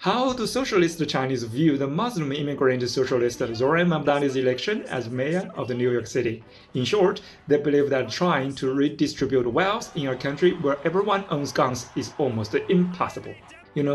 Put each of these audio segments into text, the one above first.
How do socialist Chinese view the Muslim immigrant socialist Zoran Mamdani's election as mayor of New York City? In short, they believe that trying to redistribute wealth in a country where everyone owns guns is almost impossible.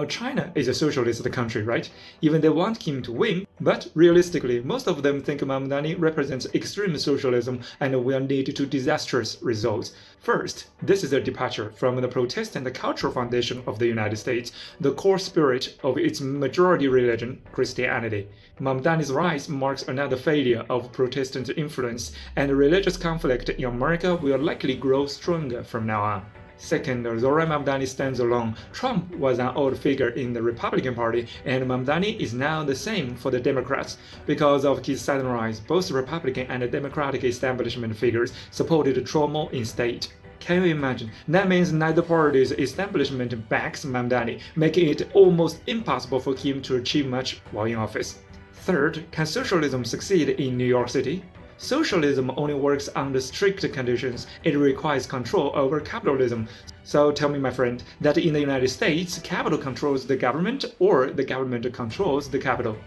China is a socialist country, right? Even they want him to win, but realistically, most of them think Mamdani represents extreme socialism and will lead to disastrous results. First, this is a departure from the Protestant cultural foundation of the United States, the core spirit of its majority religion, Christianity. Mamdani's rise marks another failure of Protestant influence, and religious conflict in America will likely grow stronger from now on. Second, Zoran Mamdani stands alone. Trump was an old figure in the Republican Party, and Mamdani is now the same for the Democrats. Because of his sudden rise, both Republican and Democratic establishment figures supported Trump instead. Can you imagine? That means neither party's establishment backs Mamdani, making it almost impossible for him to achieve much while in office. Third, can socialism succeed in New York City? Socialism only works under strict conditions. It requires control over capitalism. So tell me, my friend, that in the United States, capital controls the government or the government controls the capital?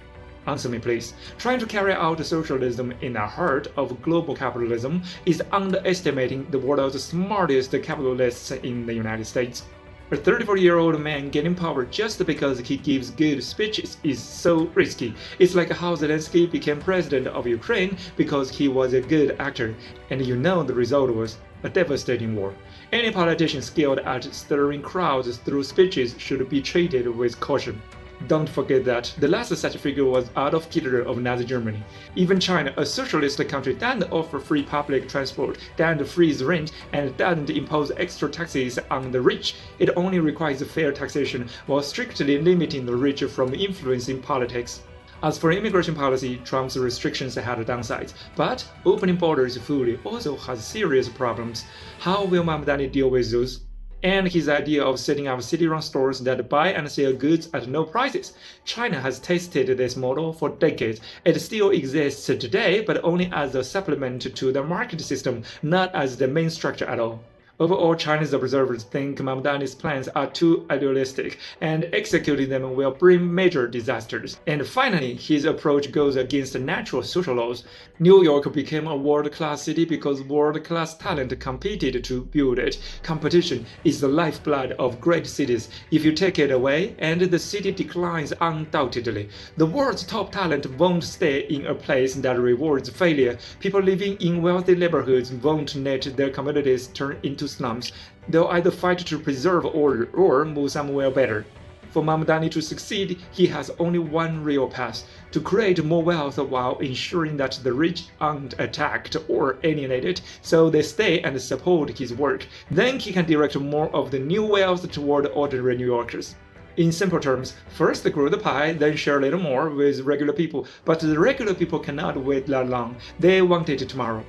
Answer me, please. Trying to carry out socialism in the heart of global capitalism is underestimating the world's smartest capitalists in the United States. A 34-year-old man getting power just because he gives good speeches is so risky. It's like how Zelensky became president of Ukraine because he was a good actor, and the result was a devastating war. Any politician skilled at stirring crowds through speeches should be treated with caution. Don't forget that the last such figure was Adolf Hitler of Nazi Germany. Even China, a socialist country, doesn't offer free public transport, doesn't freeze rent, and doesn't impose extra taxes on the rich. It only requires fair taxation while strictly limiting the rich from influencing politics. As for immigration policy, Trump's restrictions had downsides, but opening borders fully also has serious problems. How will Mamdani deal with those? And his idea of setting up city-run stores that buy and sell goods at no prices. China has tested this model for decades. It still exists today, but only as a supplement to the market system, not as the main structure at all. Overall, Chinese observers think Mamdani's plans are too idealistic, and executing them will bring major disasters. And finally, his approach goes against natural social laws. New York became a world-class city because world-class talent competed to build it. Competition is the lifeblood of great cities. If you take it away, and the city declines undoubtedly. The world's top talent won't stay in a place that rewards failure. People living in wealthy neighborhoods won't let their communities turn into slums. They'll either fight to preserve order or move somewhere better. For Mamdani to succeed, he has only one real path: to create more wealth while ensuring that the rich aren't attacked or alienated, so they stay and support his work. Then he can direct more of the new wealth toward ordinary New Yorkers. In simple terms, first grow the pie, then share a little more with regular people. But the regular people cannot wait that long. They want it tomorrow.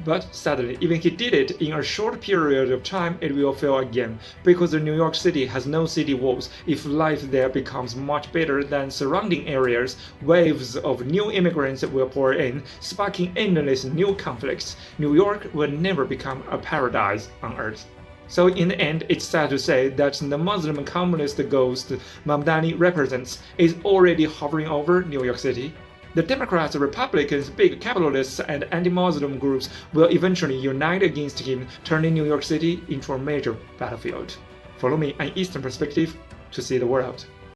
But sadly, even he did it in a short period of time, it will fail again, because New York City has no city walls. If life there becomes much better than surrounding areas, waves of new immigrants will pour in, sparking endless new conflicts. New York will never become a paradise on earth. So in the end, it's sad to say that the Muslim communist ghost Mamdani represents is already hovering over New York City. The Democrats, Republicans, big capitalists, and anti-Muslim groups will eventually unite against him, turning New York City into a major battlefield. Follow me on Eastern Perspective to see the world.